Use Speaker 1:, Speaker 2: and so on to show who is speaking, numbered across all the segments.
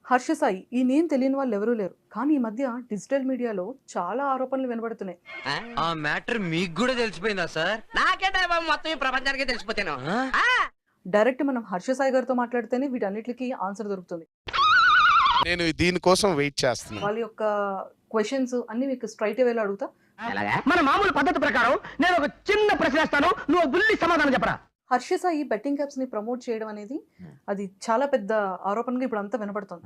Speaker 1: హర్ష సాయి ఈ నేమ్ తెలియని వాళ్ళు ఎవరూ లేరు. కానీ ఈ మధ్య డిజిటల్ మీడియాలో చాలా ఆరోపణలు వినబడుతున్నాయి.
Speaker 2: ఆ మ్యాటర్ మీకు కూడా తెలిసిపోయిందా సార్?
Speaker 3: నాకేంటే బాబు మొత్తం ఈ ప్రపంచానికి తెలిసిపోతాను.
Speaker 1: డైరెక్ట్ మనం హర్ష సాయి గారితో మాట్లాడితేనే వీటన్నిటికీ ఆన్సర్ దొరుకుతుంది.
Speaker 4: నేను దీనికోసం వెయిట్ చేస్తున్నాను.
Speaker 1: వాళ్ళ యొక్క క్వశ్చన్స్ అన్ని మీకు స్ట్రైట్ వేలో అడుగుతా.
Speaker 3: మన మామూలు పద్ధతి ప్రకారం నేను ఒక చిన్న ప్రశ్న వేస్తాను, నువ్వు బుల్లి సమాధానం చెప్పరా.
Speaker 1: హర్ష సాయి బెట్టింగ్ యాప్స్ ని ప్రమోట్ చేయడం అనేది అది చాలా పెద్ద ఆరోపణగా ఇప్పుడు అంతా వినపడుతుంది.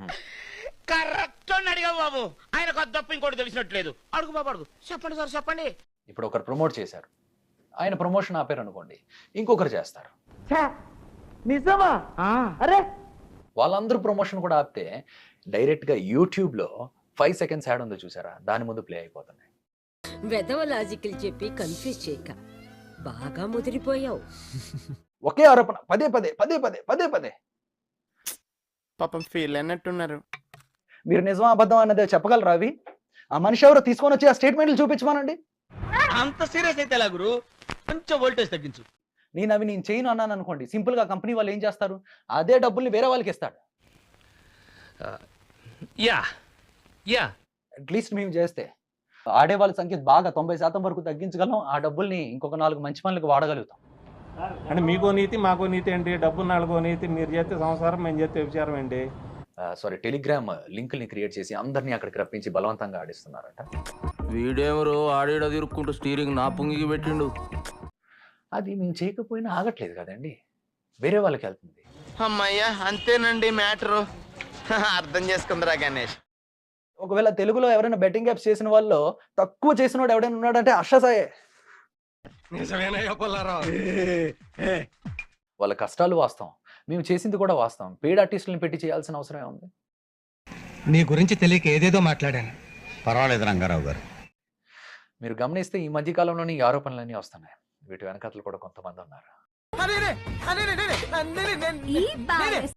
Speaker 3: కరెక్ట్ అడిగావు బాబు. ఆయన తప్ప ఇంకోటి తెలిసినట్లేదు. అడుగు బాబు అడుగు. చెప్పండి సార్ చెప్పండి.
Speaker 5: ఇప్పుడు ఒకరు ప్రమోట్ చేశారు, ఆయన ప్రమోషన్ ఆపారు అనుకోండి, ఇంకొకరు చేస్తారు.
Speaker 3: నిజమా? అరే
Speaker 5: వాళ్ళందరూ ప్రమోషన్ కూడా ఆపితే డైరెక్ట్ గా యూట్యూబ్ లో 5 seconds యాడ్ ఉందో చూసారా, దాని ముందు ప్లే అయిపోతున్నాయి.
Speaker 6: వెధవ లాజికల్ చెప్పి కన్ఫ్యూజ్ చేయక, బాగా ముదిరిపోయావు.
Speaker 5: ఒకే ఆరోపణ పదే పదే పదే పదే పదే పదే.
Speaker 4: పాపం ఫీల్ అన్నట్టున్నారు.
Speaker 5: మీరు నిజమా అబద్ధం అన్నదే చెప్పగలరా అవి? ఆ మనిషి ఎవరో తీసుకొని వచ్చి ఆ స్టేట్మెంట్లు చూపించమానండి.
Speaker 2: అంత సీరియస్ అయితే ఎలా గురు? కొంచెం వోల్టేజ్ తగ్గించు.
Speaker 5: నేను చేయను అన్నాను అనుకోండి, సింపుల్ గా కంపెనీ వాళ్ళు ఏం చేస్తారు, అదే డబ్బుల్ని వేరే వాళ్ళకి ఇస్తాడు.
Speaker 2: యా యా
Speaker 5: అట్లీస్ట్ మేము చేస్తే ఆడే వాళ్ళ సంఖ్య బాగా 90% వరకు తగ్గించగలం. ఆ డబ్బుల్ని ఇంకొక 4 మంచి పనులకు వాడగలుగుతాం.
Speaker 7: అంటే మీకో నీతి మాకో నీతి ఏంటి? డబ్బు నాలుగో నీతి. మీరు చేస్తే సంసారం, మేము చేస్తే విచారం ఏంటి?
Speaker 5: సారీ, టెలిగ్రామ్ లింకుల్ని క్రియేట్ చేసి అందరినీ అక్కడికి రప్పించి బలవంతంగా ఆడిస్తున్నారట.
Speaker 8: వీడేమరో ఆడేడ తిరుక్కుంటూ స్టీరింగ్ నా పుంగికి పెట్టిండు.
Speaker 5: అది మేము చేయకపోయినా ఆగట్లేదు కదండి, వేరే వాళ్ళకి వెళ్తుంది.
Speaker 2: అమ్మయ్యా అంతేనండి మ్యాటరు. అర్థం చేసుకుందిరా గణేష్.
Speaker 5: ఒకవేళ తెలుగులో ఎవరైనా బెట్టింగ్ యాప్స్ చేసిన వాళ్ళు తక్కువ చేసిన వాడు ఎవడైనా ఉన్నాడంటే హర్ష సాయే. వాళ్ళ కష్టాలు వాస్తవం, మేము చేసింది కూడా వాస్తవం. పెయిడ్ ఆర్టిస్టులను పెట్టి చేయాల్సిన అవసరం ఏముంది?
Speaker 9: నీ గురించి తెలియక ఏదేదో మాట్లాడాను.
Speaker 8: పర్వాలేదు రంగారావు గారు.
Speaker 5: మీరు గమనిస్తే ఈ మధ్య కాలంలోనే ఈ ఆరోపణలన్నీ వస్తున్నాయి. వీటి వెనకతలు కూడా కొంతమంది ఉన్నారు.